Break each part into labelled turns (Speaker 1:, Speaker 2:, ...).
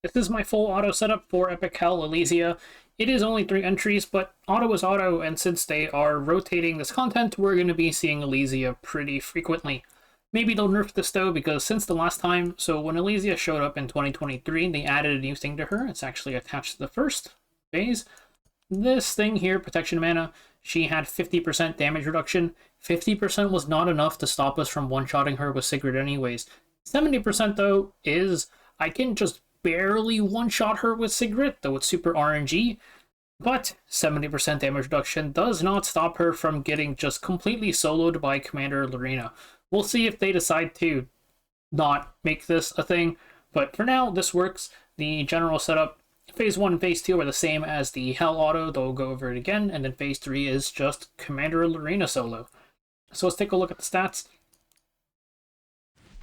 Speaker 1: This is my full auto setup for Epic Hell Elysia. It is only 3 entries, but auto is auto, and since they are rotating this content, we're going to be seeing Elysia pretty frequently. Maybe they'll nerf this though, because since the last time, so when Elysia showed up in 2023, they added a new thing to her. It's actually attached to the first phase. This thing here, Protection Mana, she had 50% damage reduction. 50% was not enough to stop us from one-shotting her with Sigrid anyways. 70% though is, I can just barely one-shot her with Sigrid, though it's super RNG, but 70% damage reduction does not stop her from getting just completely soloed by Commander Lorina. We'll see if they decide to not make this a thing, but for now, this works. The general setup, Phase 1 and Phase 2 are the same as the Hell Auto, though we'll go over it again, and then Phase 3 is just Commander Lorina solo. So let's take a look at the stats.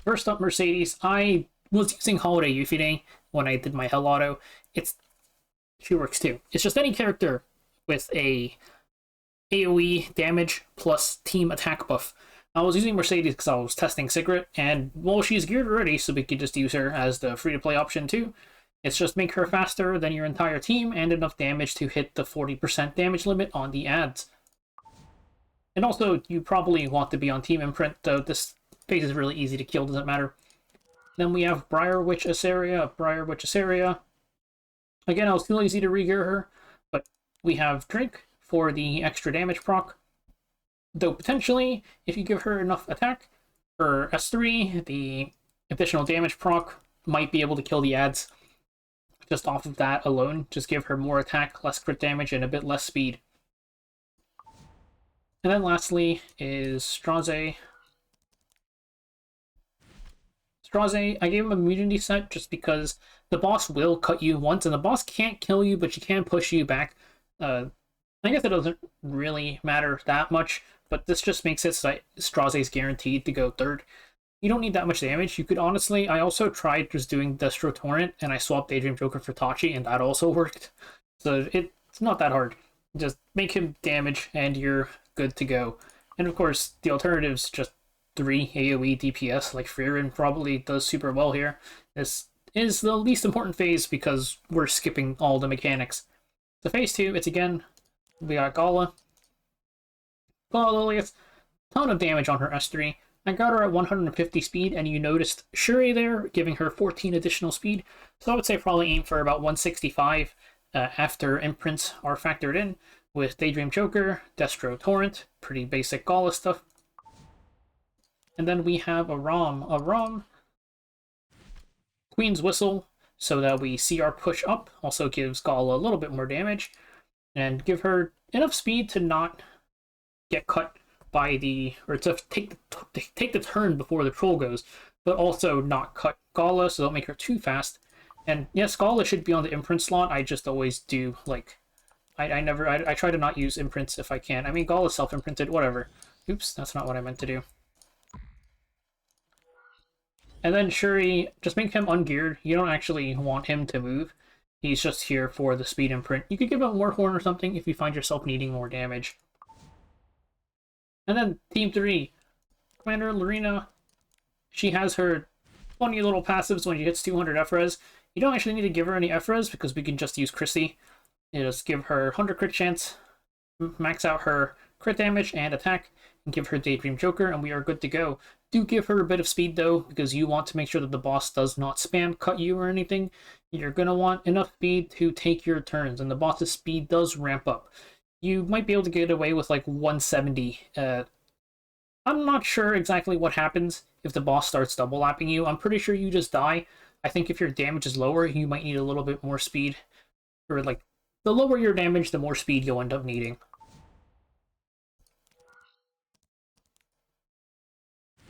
Speaker 1: First up, Mercedes. I was using Holiday Euphine when I did my Hell Auto. She works too. It's just any character with a AoE damage plus team attack buff. I was using Mercedes because I was testing Sigrid, and well, she's geared already, so we could just use her as the free-to-play option too. It's just make her faster than your entire team and enough damage to hit the 40% damage limit on the ads. And also, you probably want to be on Team Imprint, though this phase is really easy to kill, doesn't matter. Then we have Briar Witch Iseria. Again, I was too lazy to re-gear her, but we have Drink for the extra damage proc. Though potentially, if you give her enough attack, her S3, the additional damage proc might be able to kill the ads just off of that alone. Just give her more attack, less crit damage, and a bit less speed. And then lastly is Straze. Straze, I gave him a immunity set just because the boss will cut you once, and the boss can't kill you, but she can push you back. I guess it doesn't really matter that much, but this just makes it so that Straze is guaranteed to go third. You don't need that much damage. You could honestly, I also tried just doing Destro Torrent, and I swapped Daydream Joker for Tachi, and that also worked. So it's not that hard. Just make him damage, and you're good to go. And of course, the alternative's just 3 AoE DPS, like Frieren probably does super well here. This is the least important phase because we're skipping all the mechanics. So phase 2, it's again, we got Gala. Lilias, ton of damage on her S3. I got her at 150 speed, and you noticed Shuri there, giving her 14 additional speed. So I would say probably aim for about 165 after imprints are factored in, with Daydream Joker, Destro Torrent, pretty basic Gala stuff. And then we have Aram, Queen's Whistle, so that we see our push up. Also gives Gala a little bit more damage, and give her enough speed to not get cut by the, or to take the turn before the troll goes, but also not cut Gala, so don't make her too fast. And yes, Gala should be on the imprint slot. I just always do, like, I try to not use imprints if I can. I mean, Gala's self-imprinted, whatever. Oops, that's not what I meant to do. And then Shuri, just make him ungeared. You don't actually want him to move. He's just here for the speed imprint. You could give him Warhorn or something if you find yourself needing more damage. And then Team 3, Commander Lorina. She has her funny little passives when she hits 200 FRES. You don't actually need to give her any FRES because we can just use Christy. You just give her 100 crit chance, max out her crit damage and attack, and give her Daydream Joker, and we are good to go. Do give her a bit of speed though, because you want to make sure that the boss does not spam cut you or anything. You're going to want enough speed to take your turns, and the boss's speed does ramp up. You might be able to get away with like 170. I'm not sure exactly what happens if the boss starts double lapping you. I'm pretty sure you just die. I think if your damage is lower, you might need a little bit more speed. Or like, the lower your damage, the more speed you'll end up needing.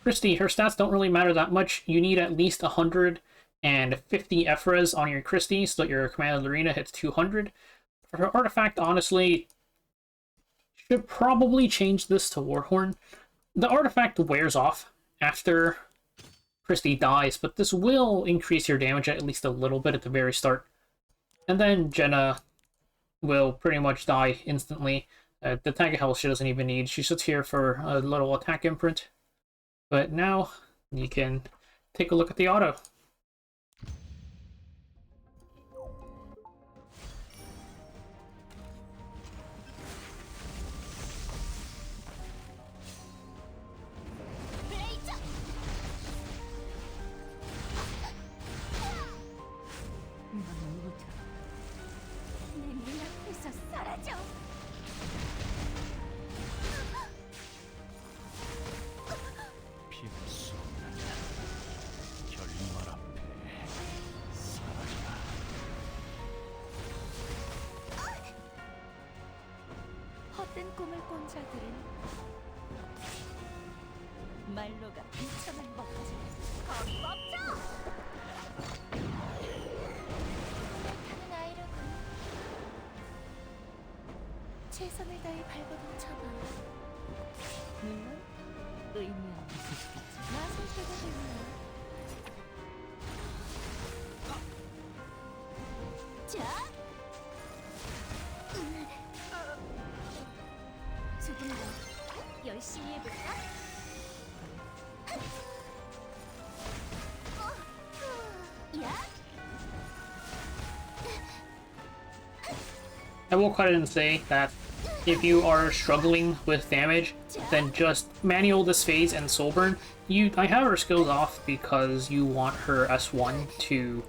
Speaker 1: Christy, her stats don't really matter that much. You need at least 150 FRES on your Christy so that your Commander Lorina hits 200. For her artifact, honestly, should probably change this to Warhorn. The artifact wears off after Christy dies, but this will increase your damage at least a little bit at the very start. And then Jenna will pretty much die instantly. The attack of health she doesn't even need. She sits here for a little attack imprint. But now you can take a look at the auto.
Speaker 2: 못된 꿈을 꾼 자들은 말로가 비참한 법지. 거기 멈춰! 타는 아이라군. 최선을 다해 발버둥 쳐봐. 물론 의미 없는 소식이지. 나설 때가 되면 자! 조금 더 열심히 해볼까? 야!
Speaker 1: I will cut it and say that if you are struggling with damage, then just manual this phase and soulburn. I have her skills off because you want her S1 to,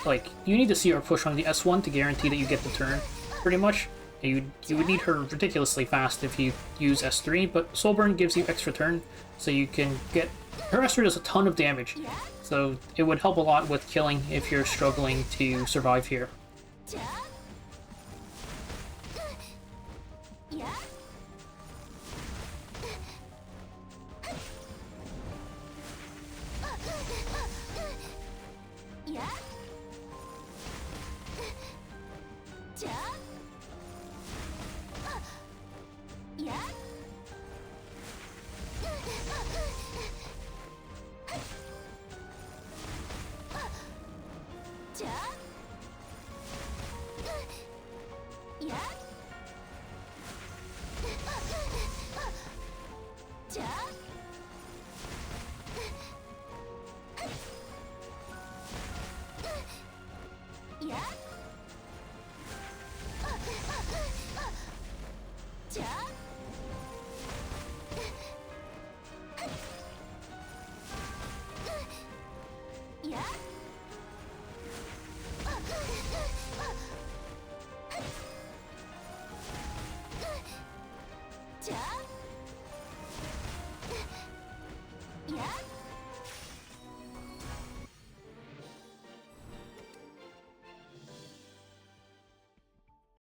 Speaker 1: like, you need to see her push on the S1 to guarantee that you get the turn, pretty much. You would need her ridiculously fast if you use S3, but soulburn gives you extra turn, so you can get... Her S3 does a ton of damage, so it would help a lot with killing if you're struggling to survive here.
Speaker 2: 자!